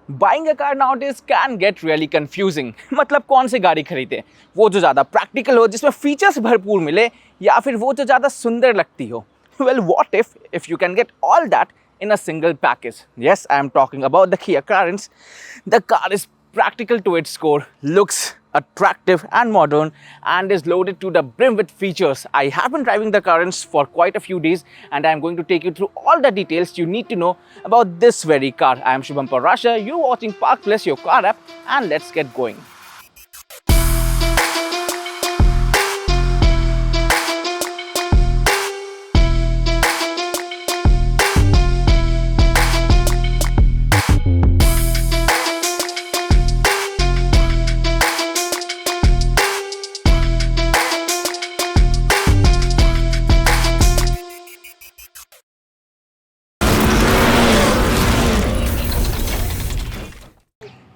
Buying a car nowadays can get really confusing. मतलब कौन सी गाड़ी खरीदे, वो जो ज़्यादा प्रैक्टिकल हो, जिसमें फीचर्स भरपूर मिले, या फिर वो जो ज़्यादा सुंदर लगती हो. Well, what if you can get all that in a single package? Yes, I am talking about the Kia Carens. The car is practical to its core, looks attractive and modern, and is loaded to the brim with features. I have been driving the Carens for quite a few days, and I am going to take you through all the details you need to know about this very car. I am Shubham Parasha, you're watching Park Plus, your car app, and let's get going.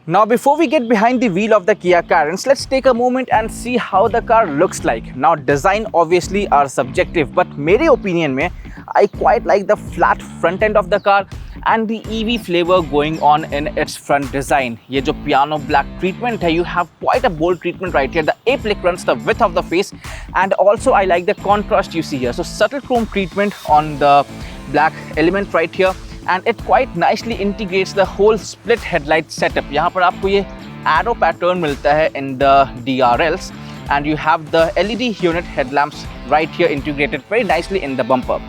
Now before we get behind the wheel of the Kia Carens, let's take a moment and see how the car looks like. Now design obviously are subjective, but मेरे opinion में I quite like the flat front end of the car and the EV flavor going on in its front design. ये जो piano black treatment है, you have quite a bold treatment right here. The apex runs the width of the face, and also I like the contrast you see here. So subtle chrome treatment on the black element right here. And it quite nicely integrates the whole split headlight setup. यहाँ पर आपको ये arrow pattern मिलता है in the DRLs, and you have the LED unit headlamps right here integrated very nicely in the bumper.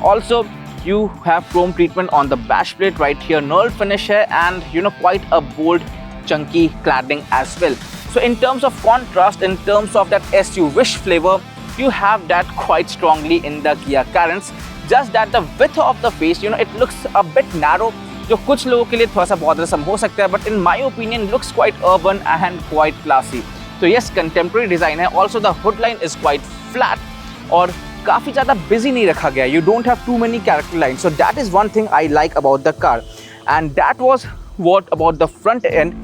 Also, you have chrome treatment on the bash plate right here, knurled finish है, and quite a bold chunky cladding as well. So in terms of contrast, in terms of that SUV-ish flavor, you have that quite strongly in the Kia Carens. Just that the width of the face, it looks a bit narrow, जो कुछ लोगों के लिए थोड़ा सा bothersome हो सकता है, but in my opinion looks quite urban and quite classy. So yes, contemporary design है. Also the hood line is quite flat और काफ़ी ज़्यादा busy नहीं रखा गया. You don't have too many character lines. So that is one thing I like about the car. And that was what about the front end.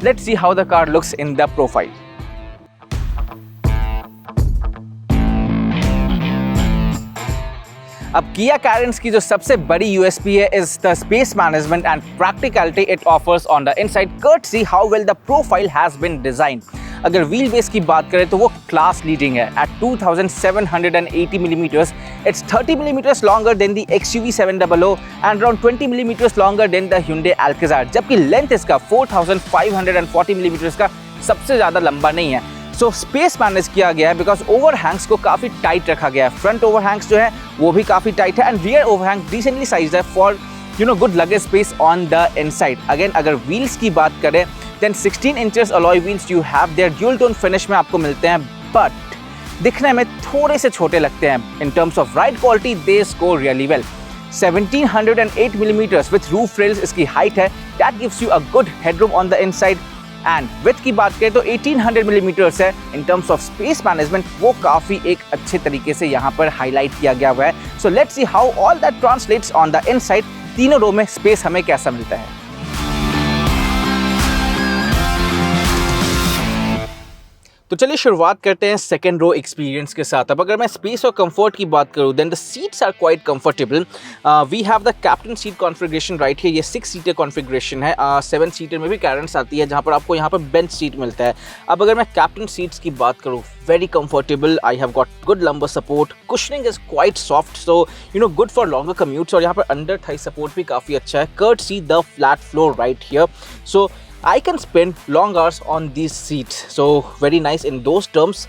Let's see how the car looks in the profile. अब Kia Carens की जो सबसे बड़ी USP है is the space management and practicality it offers on the inside, courtesy how well the profile has been designed. अगर wheel base की बात करें तो वो क्लास लीडिंग है at 2780 mm. It's 30 mm longer than the XUV 700 and around 20 mm longer than the Hyundai Alcazar, जबकि length इसका 4540 mm का सबसे ज़्यादा लंबा नहीं है. सो स्पेस मैनेज किया गया है बिकॉज ओवरहैंग्स को काफ़ी टाइट रखा गया है. फ्रंट ओवरहैंग्स जो है वो भी काफ़ी टाइट है, and rear overhang decently size है for good luggage space on the inside. Again अगर व्हील्स की बात करें then 16 inches alloy wheels you have there, dual tone finish में आपको मिलते हैं, बट दिखने में थोड़े से छोटे लगते हैं. इन terms of ride quality they score really well. 1708 mm with roof rails इसकी हाइट है, that gives you a good headroom on the inside. And with की बात करें तो 1800 mm है. इन टर्म्स ऑफ स्पेस मैनेजमेंट वो काफ़ी एक अच्छे तरीके से यहाँ पर हाईलाइट किया गया हुआ है. So let's see how all that translates on the inside. तीनों रो में स्पेस हमें कैसा मिलता है. तो चलिए शुरुआत करते हैं सेकेंड रो एक्सपीरियंस के साथ. अब अगर मैं स्पेस और कंफर्ट की बात करूँ then the seats are quite comfortable. We have the captain seat configuration right है. ये 6 सीटर कॉन्फ़िगरेशन है. 7 सीटर में भी कैरेंस आती है जहाँ पर आपको यहाँ पर बेंच सीट मिलता है. अब अगर मैं कैप्टन सीट्स की बात करूँ, very comfortable. I have got good lumbar support. Cushioning is quite soft, so good for longer commutes. और यहाँ पर अंडर थाई सपोर्ट भी काफ़ी अच्छा है. Courtesy the flat floor right here. So I can spend long hours on these seats, so very nice in those terms.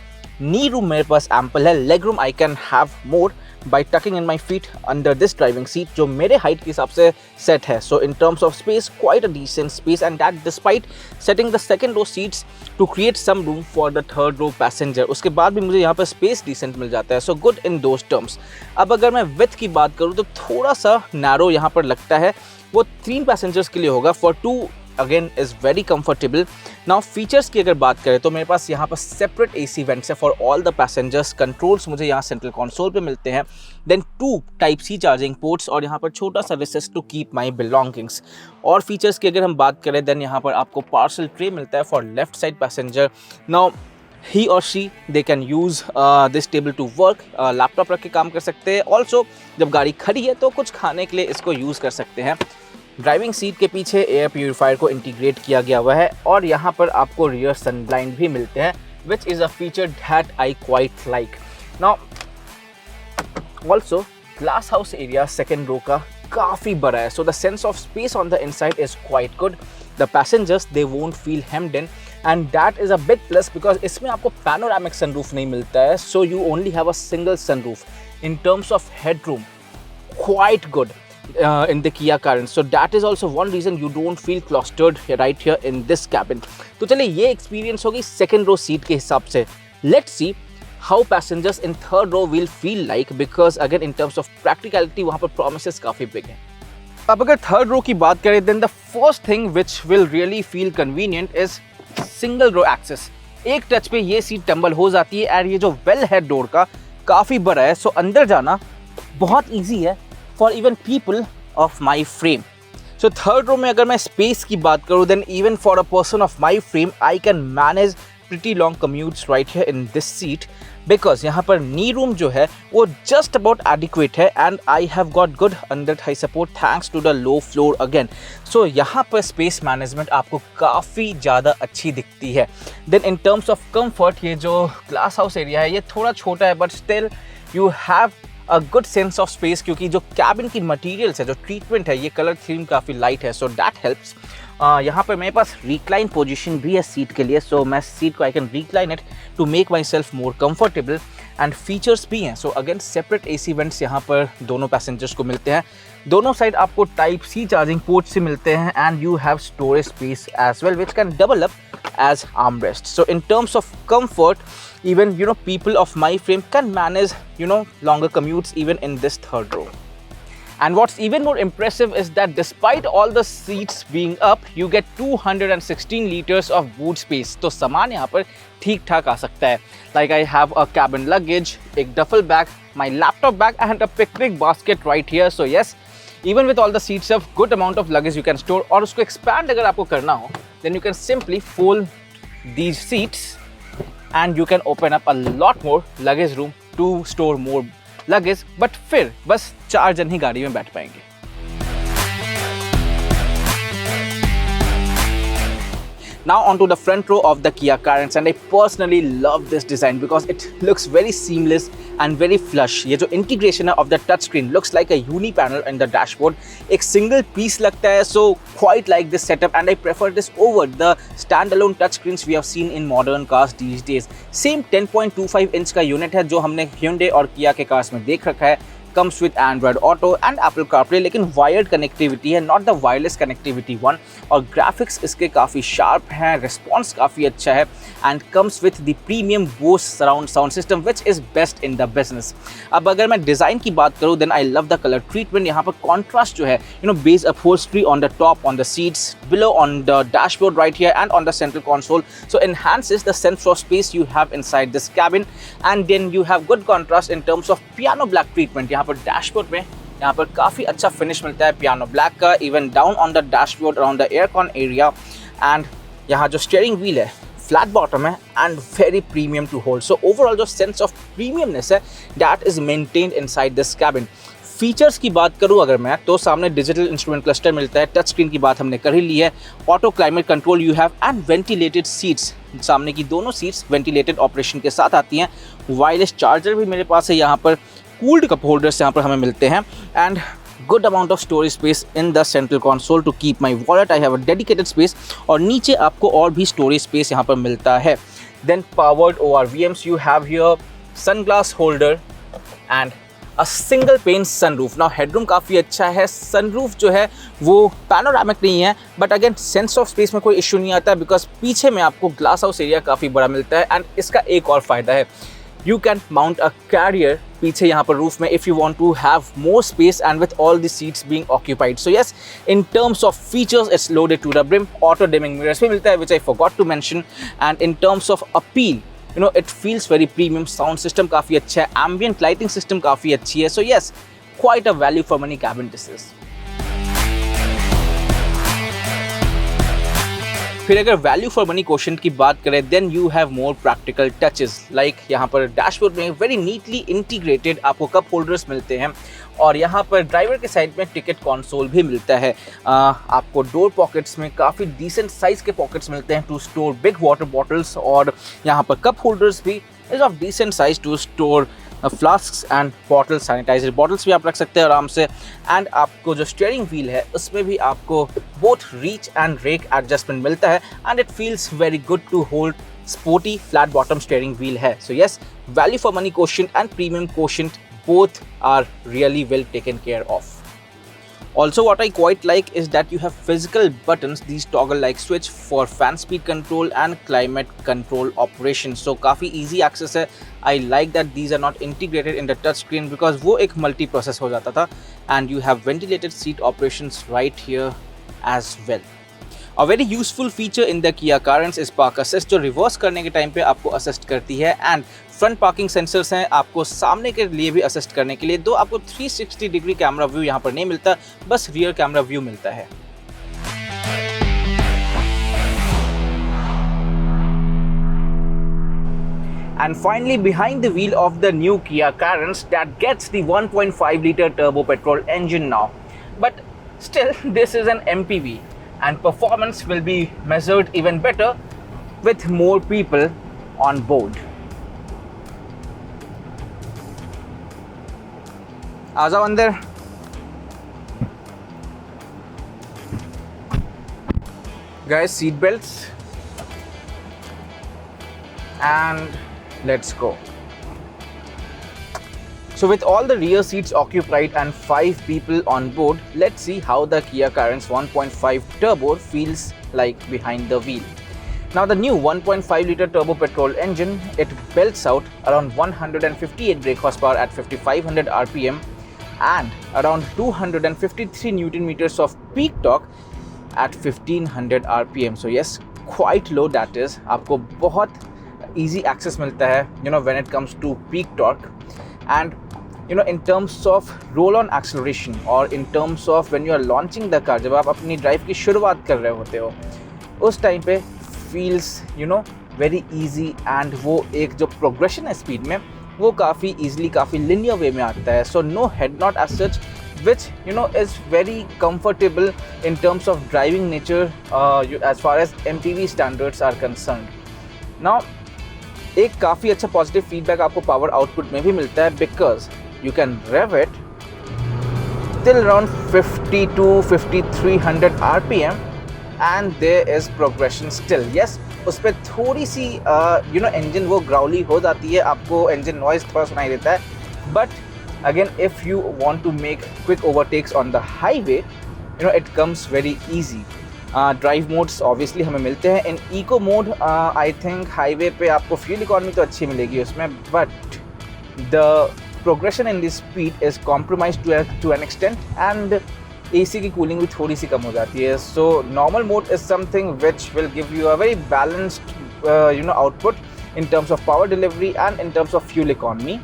Knee room मेरे पास ample है. Leg room I can have more by tucking in my feet under this driving seat, जो मेरे height के हिसाब से set है. So in terms of space, quite a decent space, and that despite setting the second row seats to create some room for the third row passenger. उसके बाद भी मुझे यहाँ पर space decent मिल जाता है. So good in those terms. अब अगर मैं width की बात करूँ तो थोड़ा सा narrow यहाँ पर लगता है. वो 3 passengers के लिए होगा. For 2 again is very comfortable. Now features की अगर बात करें तो मेरे पास यहाँ पर सेपरेट AC वेंट्स है for all the passengers. Controls मुझे यहाँ सेंट्रल कंसोल पे मिलते हैं. देन 2 Type-C चार्जिंग पोर्ट्स और यहाँ पर छोटा सा recess to keep my belongings. और फीचर्स की अगर हम बात करें देन यहाँ पर आपको पार्सल ट्रे मिलता है for left side passenger. Now he or she they can use this table to work. Laptop रख के काम कर सकते हैं. ऑल्सो जब गाड़ी खड़ी है तो कुछ खाने के लिए इसको यूज़ कर सकते हैं. ड्राइविंग सीट के पीछे एयर प्यूरीफायर को इंटीग्रेट किया गया हुआ है और यहाँ पर आपको रियर सन ब्लाइंड भी मिलते हैं, which is a feature that I quite like. Now also glass house area second row का काफ़ी बड़ा है, so the sense of space on the inside is quite good. The passengers they won't feel hemmed in and that is a big plus because इसमें आपको panoramic sunroof नहीं मिलता है, so you only have a single sunroof. In terms of headroom quite good in the Kia Carens, so that is also one reason you don't feel clustered right here in this cabin. तो चलिए ये experience होगी second row seat के हिसाब से। Let's see how passengers in third row will feel like, because again in terms of practicality वहाँ पर promises काफ़ी बिग हैं। अब अगर थर्ड रो की बात करें then the first thing which will really feel convenient is single row access. एक टच पे ये सीट टम्बल हो जाती है और ये जो वेल है डोर का काफ़ी बड़ा है, सो अंदर जाना बहुत ईजी है for even people of my frame. So third row में अगर मैं स्पेस की बात करूँ then even for a person of my frame I can manage pretty long commutes right here in this seat, because यहाँ पर knee room जो है वो जस्ट अबाउट एडिक्वेट है and I have got good under thigh support thanks to the low floor again. So यहाँ पर space management आपको काफ़ी ज़्यादा अच्छी दिखती है। Then in terms of comfort ये जो ग्लास हाउस एरिया है ये थोड़ा छोटा है but still you have a good sense of space, क्योंकि जो कैबिन की मटेरियल्स है, जो ट्रीटमेंट है, ये कलर थीम काफ़ी लाइट है, सो दैट हेल्प्स। यहाँ पर मेरे पास रिक्लाइन पोजीशन भी है सीट के लिए, सो मैं सीट को I can recline it to make my self more comfortable and features भी हैं। So again separate AC vents यहाँ पर दोनों पैसेंजर्स को मिलते हैं। दोनों साइड आपको टाइप C चार्जिंग पोर्ट से मिलते हैं and you have storage space as well which can double up as armrest. So in terms of comfort, even people of my frame can manage longer commutes even in this third row. And what's even more impressive is that despite all the seats being up, you get 216 liters of boot space. तो सामान यहाँ पर ठीक ठाक आ सकता है। Like I have a cabin luggage, एक duffel bag, my laptop bag and a picnic basket right here. So yes, even with all the seats up, good amount of luggage you can store. और उसको expand अगर आपको करना हो then you can simply fold these seats and you can open up a lot more luggage room to store more luggage, but फिर बस 4 जन ही गाड़ी में बैठ पाएंगे। Now onto the front row of the Kia Carens, and I personally love this design because it looks very seamless and very flush. ये जो integration है of the touch screen looks like a uni panel in the dashboard. एक single piece लगता है, so quite like this setup, and I prefer this over the standalone touch screens we have seen in modern cars these days. Same 10.25 inch का unit है जो हमने Hyundai और Kia के cars में देख रखा है। comes with Android Auto and Apple CarPlay, लेकिन वायर्ड कनेक्टिविटी है, not the wireless connectivity one. और ग्राफिक्स इसके काफ़ी शार्प हैं, रिस्पॉन्स काफ़ी अच्छा है and comes with the premium Bose surround sound system which is best in the business. अब अगर मैं डिज़ाइन की बात करूँ then I love the colour treatment. यहाँ पर कॉन्ट्रास्ट जो है beige upholstery on the top on the seats, below on the dashboard right here and on the central console, so enhances the sense of space you have inside this cabin. And then you have good contrast in terms of piano black treatment. यहाँ पर dashboard में यहाँ पर काफ़ी अच्छा finish मिलता है piano black का, even down on the dashboard around the aircon area. And यहाँ जो स्टीयरिंग व्हील है फ्लैट बॉटम है and very premium to hold. So overall जो सेंस ऑफ प्रीमियमनेस है that is maintained inside this cabin. Features की बात करूं अगर मैं तो सामने डिजिटल इंस्ट्रूमेंट क्लस्टर मिलता है, टच स्क्रीन की बात हमने कर ही ली है, auto climate control you have and ventilated seats. सामने की दोनों सीट्स वेंटिलेटेड ऑपरेशन के साथ आती हैं। वायरलेस चार्जर भी मेरे पास है, यहाँ पर कूल्ड कप होल्डर्स यहाँ पर हमें मिलते हैं and good amount of storage space in the central console to keep my wallet. I have a dedicated space और नीचे आपको और भी स्टोरेज स्पेस यहाँ पर मिलता है। Then powered ORVMs you have here, sunglass holder and a single pane sunroof. Now headroom काफ़ी अच्छा है, सनरूफ जो है वो पैनोरामिक नहीं है but again sense of space में कोई इशू नहीं आता है बिकॉज पीछे में आपको ग्लास हाउस एरिया काफ़ी बड़ा मिलता है। एंड इसका एक और फ़ायदा है, you can mount a carrier पीछे यहाँ पर रूफ में if you want to have more space and with all the seats being occupied. So yes, in terms of features it's loaded to the brim. Auto dimming mirrors भी मिलता है which I forgot to mention. And in terms of appeal it feels very premium, sound system काफ़ी अच्छा है, ambient lighting system काफ़ी अच्छी है। So yes, quite a value for money cabin this is. फिर अगर वैल्यू फॉर मनी क्वेश्चन की बात करें then you have more practical touches, like यहाँ पर डैशबोर्ड में वेरी नीटली इंटीग्रेटेड आपको कप होल्डर्स मिलते हैं और यहाँ पर ड्राइवर के साइड में टिकट कंसोल भी मिलता है। आपको डोर पॉकेट्स में काफ़ी डिसेंट साइज़ के पॉकेट्स मिलते हैं to store big water bottles, और यहाँ पर कप होल्डर्स भी is of decent size to store flasks and bottle, sanitiser bottles भी आप रख सकते हैं आराम से। एंड आपको जो स्टीयरिंग व्हील है उसमें भी आपको both reach and rake adjustment मिलता है, and it feels very good to hold sporty flat bottom steering wheel है। So yes, value for money quotient and premium quotient both are really well taken care of. Also, what I quite like is that you have physical buttons, these toggle like switch for fan speed control and climate control operations. So काफ़ी easy access है. I like that these are not integrated in the touch screen because वो एक multi process हो जाता था, and you have ventilated seat operations right here as well. A very useful feature in the Kia Carens is park assist, जो reverse करने के time पे आपको असिस्ट करती है, एंड फ्रंट पार्किंग सेंसर्स हैं आपको सामने के लिए भी असिस्ट करने के लिए। दो आपको 360 डिग्री कैमरा व्यू यहाँ पर नहीं मिलता, बस रियर कैमरा व्यू मिलता है। And finally, behind the wheel of the new Kia Carens that gets the 1.5 liter turbo petrol engine now. But still, this is an MPV, and performance will be measured even better with more people on board. आ जाओ अंदर। Guys, seat belts and let's go. So with all the rear seats occupied and 5 people on board, let's see how the Kia Carens 1.5 turbo feels like behind the wheel. Now the new 1.5 liter turbo petrol engine, it belts out around 158 brake horsepower at 5500 rpm and around 253 Newton meters of peak torque at 1500 rpm. So yes, quite low that is. आपको बहुत easy access मिलता है, when it comes to peak torque, and in terms of roll on acceleration or in terms of when you are launching the car, जब आप अपनी drive की शुरुआत कर रहे होते हो उस टाइम पे feels very easy, and वो एक जो progression है स्पीड में वो काफ़ी easily, काफ़ी linear way में आता है. So no head nod as such, which is very comfortable in terms of driving nature as far as MPV standards are concerned. Now एक काफ़ी अच्छा पॉजिटिव फीडबैक आपको पावर आउटपुट में भी मिलता है, because you can rev it till around 52-5300 rpm and there is progression still. Yes, उस पर थोड़ी सी इंजन वो ग्राउली हो जाती है, आपको इंजन नॉइज थोड़ा सुनाई देता है, but again if you want to make quick overtakes on the highway, it comes very easy. Drive modes obviously हमें मिलते हैं. In eco mode I think highway पे आपको फ्यूल इकॉनमी तो अच्छी मिलेगी उसमें, but the progression in this speed is compromise to an extent, and AC की कूलिंग भी थोड़ी सी कम हो जाती है. So normal mode is something which will give you a very balanced output in terms of power delivery and in terms of fuel economy.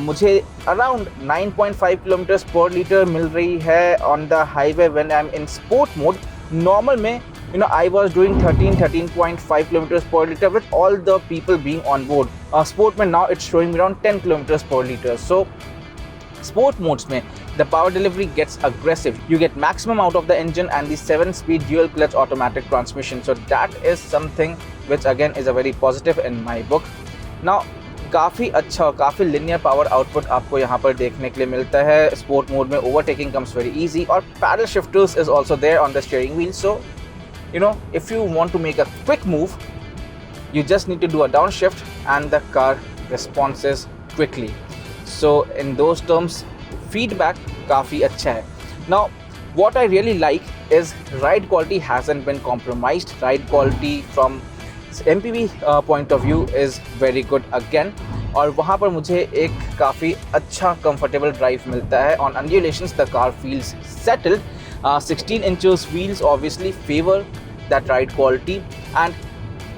मुझे around 9.5 kilometres पर लीटर मिल रही है on the highway when I am in sport mode. Normal में I was doing 13.5 kilometers per liter with all the people being on board. Sport में now it's showing me around 10 kilometers per liter. So sport modes में the power delivery gets aggressive. You get maximum out of the engine and the 7-speed dual clutch automatic transmission. So that is something which again is a very positive in my book. Now काफ़ी अच्छा और काफ़ी linear power output आपको यहाँ पर देखने के लिए मिलता है. स्पोर्ट मोड में ओवरटेकिंग कम्स वेरी इजी, और paddle shifters is also there on the steering wheel. So if you want to make a quick move, you just need to do a downshift and the car responses quickly. So in those terms, feedback काफ़ी अच्छा है. Now what I really like is ride quality hasn't been compromised. Ride quality from MPV point of view is very good again, और वहाँ पर मुझे एक काफ़ी अच्छा comfortable drive मिलता है. On undulations the car feels settled. 16 inches wheels obviously favor that ride quality, and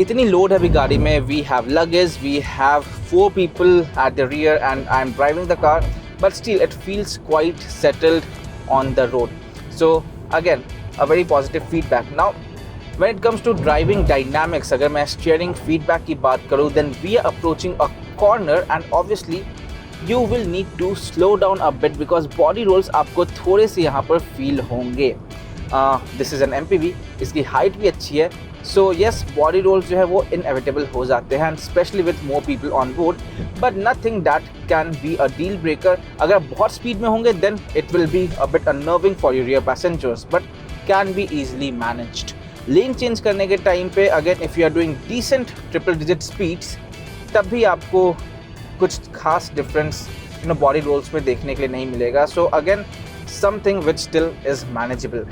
इतनी लोड है भी गाड़ी में. We have luggage, we have 4 people at the rear and I am driving the car, but still it feels quite settled on the road. So again a very positive feedback. Now when it comes to driving dynamics, अगर मैं steering feedback की बात करूँ, then we are approaching a corner and obviously you will need to slow down a bit because body rolls आपको थोड़े से यहाँ पर feel होंगे. This is an MPV, इसकी height भी अच्छी है, so yes, body rolls जो है वो inevitable हो जाते हैं, and especially with more people on board, but nothing that can be a deal breaker. अगर आप बहुत speed में होंगे then it will be a bit unnerving for your rear passengers, but can be easily managed. Lane change करने के time पे again if you are doing decent triple digit speeds, तब भी आपको कुछ खास difference body rolls में देखने के लिए नहीं मिलेगा. So again, something which still is manageable.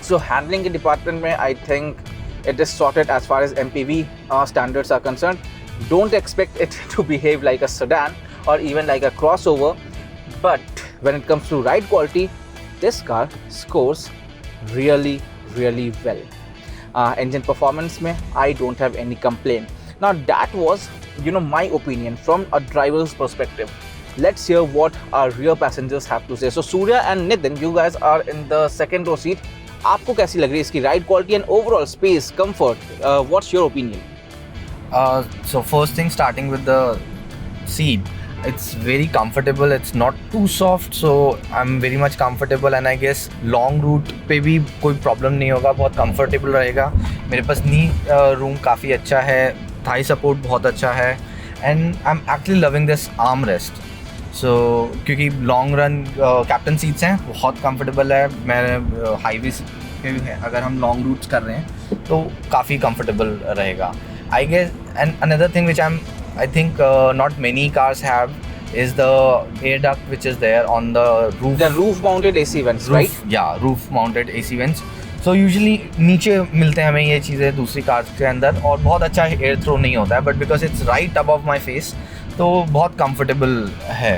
So handling के department में I think it is sorted as far as MPV standards are concerned. Don't expect it to behave like a sedan or even like a crossover, but when it comes to ride quality, this car scores really well. Engine performance में I don't have any complaint. Now that was my opinion from a driver's perspective. Let's hear what our rear passengers have to say. So Surya and Nitin, you guys are in the second row seat. आपको कैसी लग रही है इसकी ride quality and overall space, comfort? What's your opinion? So first thing, starting with the seat, it's very comfortable. It's not too soft, so I'm very much comfortable. And I guess long route पे भी कोई problem नहीं होगा, बहुत comfortable रहेगा. मेरे पास knee room काफ़ी अच्छा है, thigh support बहुत अच्छा है, and I'm actually loving this armrest. So क्योंकि लॉन्ग रन कैप्टन सीट्स हैं, बहुत कंफर्टेबल है. मैं हाईवे पे अगर हम लॉन्ग रूट्स कर रहे हैं तो काफ़ी कंफर्टेबल रहेगा. I guess and another thing which I think not many cars have is the air duct which is there on the roof. The roof mounted AC vents, right? Yeah, roof mounted AC vents. So usually नीचे मिलते हैं हमें ये चीज़ें दूसरी cars के अंदर, और बहुत अच्छा एयर थ्रो नहीं होता है, but because it's right above my face, तो बहुत comfortable है.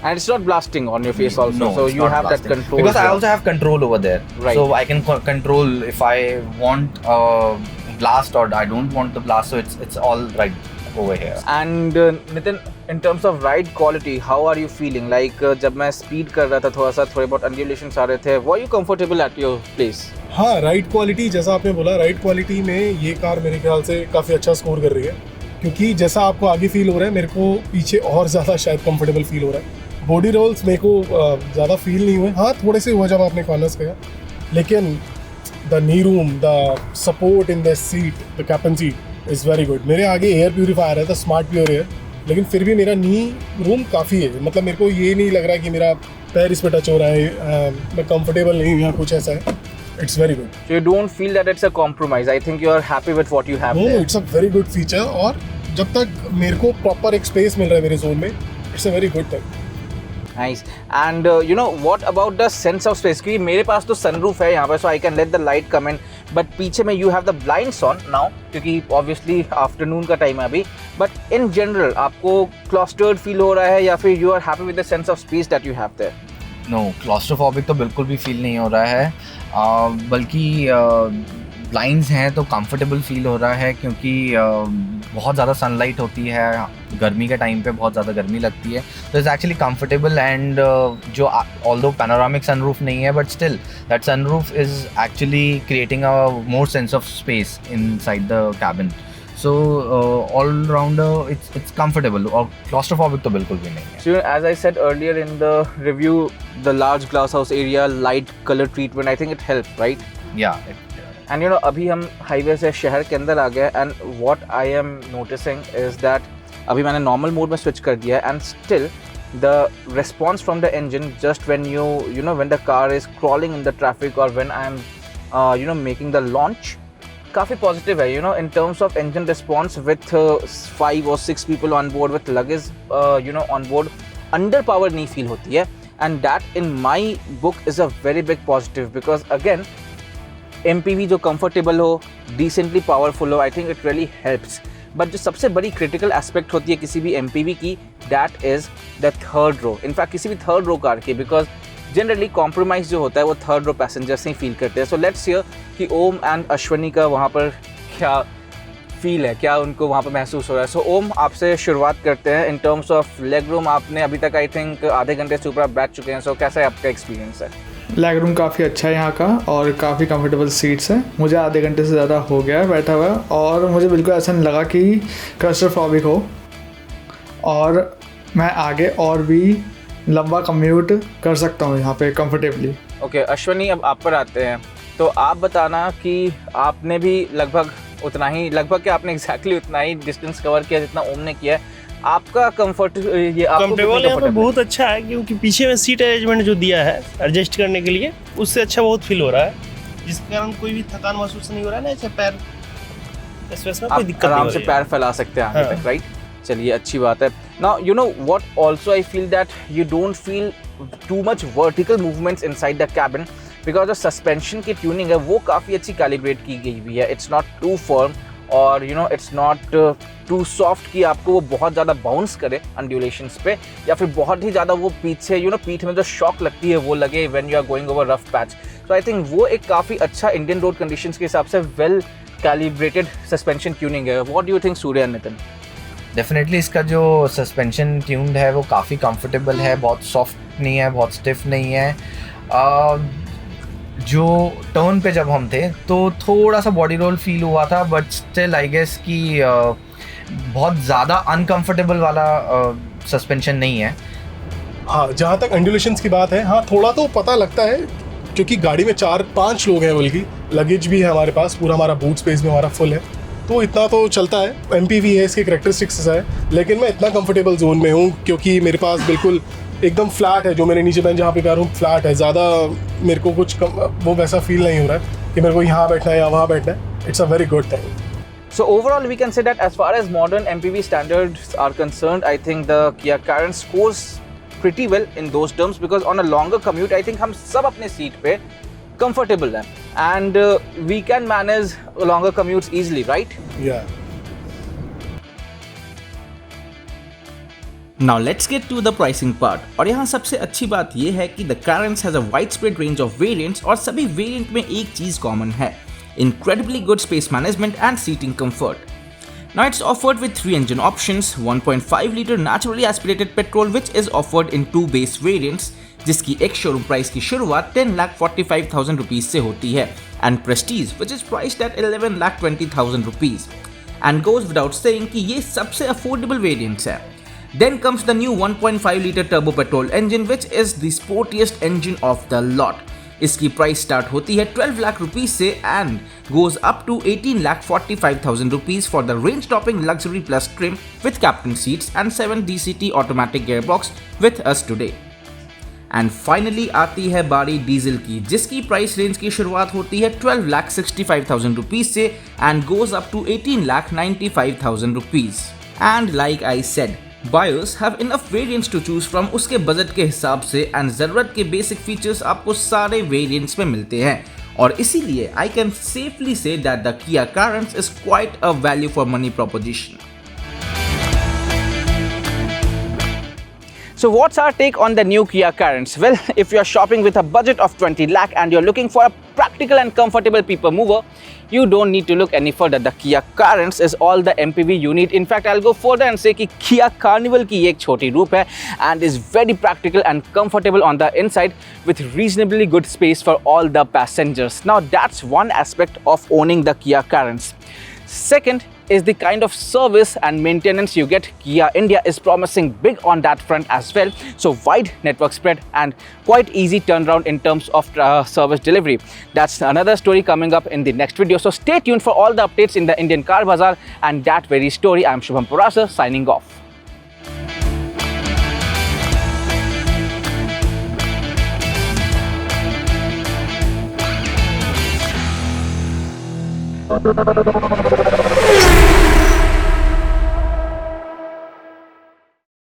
And it's not blasting on your face also, no, so you have blasting. that control. Because I also have control over there, right? So I can control if I want blast or I don't want the blast. So it's all right over here. And Nitin, in terms of ride quality, how are you feeling? Like जब मैं speed कर रहा था थोड़े बहुत undulations आ रहे थे, were you comfortable at your place? हाँ, राइड क्वालिटी जैसा आपने बोला, राइड क्वालिटी में ये कार मेरे ख्याल से काफ़ी अच्छा स्कोर कर रही है, क्योंकि जैसा आपको आगे फील हो रहा है मेरे को पीछे और ज़्यादा शायद कंफर्टेबल फील हो रहा है. बॉडी रोल्स मेरे को ज़्यादा फील नहीं हुए, हाँ थोड़े से हुआ जब आपने कॉर्नर्स किया, लेकिन the knee room, the support in the seat, the captain seat is very good. मेरे आगे एयर प्यूरीफायर है, द स्मार्ट प्योर एयर, लेकिन फिर भी मेरा नी रूम काफ़ी है. मतलब मेरे को ये नहीं लग रहा कि मेरा पैर इस पर टच हो रहा है, मैं कंफर्टेबल नहीं हूँ या कुछ ऐसा है. It's very good. So you don't feel that it's a compromise? I think you are happy with what you have. No, there. it's a very good feature. और जब तक मेरे को प्रॉपर एक स्पेस मिल रहा है मेरे जोन में, it's a very good thing. Nice. And what about the sense of space? क्योंकि मेरे पास तो sunroof है यहाँ पर, so I can let the light come in. But पीछे में you have the blinds on now, क्योंकि obviously afternoon का time है अभी. But in general आपको clustered feel हो रहा है या फिर you are happy with the sense of space that you have there? No, claustrophobic तो बिल्कुल भी फील नहीं हो रहा है, बल्कि ब्लाइंड्स हैं तो कंफर्टेबल फील हो रहा है, क्योंकि बहुत ज़्यादा सनलाइट होती है, गर्मी के टाइम पे बहुत ज़्यादा गर्मी लगती है, तो इट्स एक्चुअली कंफर्टेबल. एंड जो ऑल्दो पैनोरामिक सनरूफ नहीं है, but still that sunroof is actually creating a more sense of space inside the cabin. So all rounder it's comfortable, और claustrophobic तो बिल्कुल भी नहीं है. So as I said earlier in the review, the large glass house area, light color treatment, I think it helped, right? Yeah. And अभी हम highway से शहर के अंदर आ गए, and what I am noticing is that अभी मैंने normal mode में switch कर दिया है, and still the response from the engine just when when the car is crawling in the traffic or when I am making the launch, काफ़ी positive है. in terms of engine response with 5 or 6 people on board with luggage on board, under power नहीं feel होती है, and that in my book is a very big positive, because again MPV जो comfortable हो, decently powerful हो, I think it really helps. But जो सबसे बड़ी critical aspect होती है किसी भी MPV की, that is the third row. In fact किसी भी third row कार की, because जनरली कॉम्प्रोमाइज़ जो होता है वो थर्ड रो पैसेंजर से ही फील करते हैं. सो लेट्स हियर कि ओम एंड अश्वनी का वहाँ पर क्या फील है, क्या उनको वहाँ पर महसूस हो रहा है. सो ओम, आपसे शुरुआत करते हैं. इन टर्म्स ऑफ लेग रूम आपने अभी तक आई थिंक आधे घंटे से ऊपर आप बैठ चुके हैं, सो कैसा है आपका एक्सपीरियंस है? लेग रूम काफ़ी अच्छा है यहाँ का, और काफ़ी कंफर्टेबल सीट्स हैं. मुझे आधे घंटे से ज़्यादा हो गया है बैठा हुआ, और मुझे बिल्कुल ऐसा नहीं लगा कि क्लस्टरफोबिक हो. और मैं आगे और भी लंबा कम्यूट कर सकता हूँ यहाँ पे कंफर्टेबली। ओके अश्वनी, अब आप पर आते हैं। तो आप बताना कि आपने भी लगभग उतना ही, लगभग क्या आपने एग्जैक्टली उतना ही डिस्टेंस कवर किया जितना ओम ने किया है। आपका कंफर्ट, ये आपको कंफर्टेबल यहाँ पे बहुत अच्छा है, क्योंकि पीछे में सीट अरेंजमेंट जो दिया है एडजस्ट करने के लिए, उससे अच्छा बहुत फील हो रहा है, जिसके कारण कोई भी थकान महसूस नहीं हो रहा है ना। ऐसे पैर इस वजह से कोई दिक्कत नहीं हो आराम रही से है। पैर फैला सकते हैं आगे हाँ। तक, राइट? चलिए, अच्छी बात है। Now you know what also I feel that you don't feel too much vertical movements inside the cabin, because जो सस्पेंशन की ट्यूनिंग है वो काफ़ी अच्छी कैलिब्रेट की गई हुई है। इट्स नॉट टू फर्म और you know it's not too soft कि आपको वो बहुत ज़्यादा बाउंस करे अंड्यूलेशंस पे, या फिर बहुत ही ज़्यादा वो पीछे यू नो पीठ में जो शॉक लगती है वो लगे when you are going over rough patch. So I think वो एक काफ़ी अच्छा इंडियन रोड कंडीशंस के हिसाब से वेल कैलिब्रेटेड सस्पेंशन ट्यूनिंग है। What do you think Surya and Nitin? Definitely इसका जो सस्पेंशन ट्यून्ड है वो काफ़ी कंफर्टेबल है, बहुत सॉफ्ट नहीं है, बहुत स्टिफ नहीं है। जो टर्न पे जब हम थे तो थोड़ा सा बॉडी रोल फील हुआ था, बट स्टिल आई गेस कि बहुत ज़्यादा अनकंफर्टेबल वाला सस्पेंशन नहीं है। हाँ, जहाँ तक अंडुलेशंस की बात है, हाँ थोड़ा तो पता लगता है, क्योंकि गाड़ी में 4-5 लोग हैं, बल्कि लगेज भी है हमारे पास, पूरा हमारा बूट स्पेस भी हमारा फुल है, तो इतना तो चलता है। MPV है, इसके करेक्टरिस्टिक्स है, लेकिन मैं इतना कंफर्टेबल जोन में हूँ क्योंकि मेरे पास बिल्कुल एकदम फ्लैट है, जो मेरे नीचे मैं जहाँ पे पैर हूँ फ्लैट है, ज़्यादा मेरे को कुछ वो वैसा फील नहीं हो रहा है कि मेरे को यहाँ बैठना है या वहाँ बैठना है। It's a very good thing. So overall, we can say that as far as modern MPV standards are concerned, I think the Kia Carens scores pretty well in those terms, because on a longer commute, I think हम सब अपने seat पे comfortable हैं and we can manage longer commutes easily, right? Yeah. Now let's get to the pricing part. और यहाँ सबसे अच्छी बात ये है कि the Carens has a widespread range of variants और सभी variant में एक चीज common है: incredibly good space management and seating comfort. Now it's offered with 3 engine options, 1.5 liter naturally aspirated petrol which is offered in 2 base variants, जिसकी एक showroom price की शुरुआत 10,45,000 रुपीज से होती है, and Prestige which is priced at 11,20,000 rupees, and goes without saying कि ये सबसे affordable variants है. Then comes the new 1.5 liter turbo petrol engine which is the sportiest engine of the lot. इसकी प्राइस स्टार्ट होती है 12 lakh rupees से and goes up to 18,45,000 rupees for the range-topping luxury plus trim with captain seats and 7 DCT automatic gearbox with us today. And finally आती है बारी diesel की, जिसकी price range की शुरुआत होती है 12,65,000 rupees से and goes up to 18,95,000 rupees. And like I said, buyers have enough variants to choose from उसके बजट के हिसाब से, and ज़रूरत के बेसिक फीचर्स आपको सारे वेरिएंट्स में मिलते हैं, और इसीलिए I can safely say that the Kia Carens is quite a value for money proposition. So what's our take on the new Kia Carens? Well, if you're shopping with a budget of 20 lakh and you're looking for a practical and comfortable people mover, you don't need to look any further. The Kia Carens is all the MPV you need. In fact, I'll go further and say कि Kia Carnival की एक छोटी रूप है and is very practical and comfortable on the inside with reasonably good space for all the passengers. Now that's one aspect of owning the Kia Carens. Second is the kind of service and maintenance you get. Kia India is promising big on that front as well. So wide network spread and quite easy turnaround in terms of service delivery. That's another story coming up in the next video. So stay tuned for all the updates in the Indian Car Bazaar and that very story. I'm Shubham Purasa signing off. Thank you.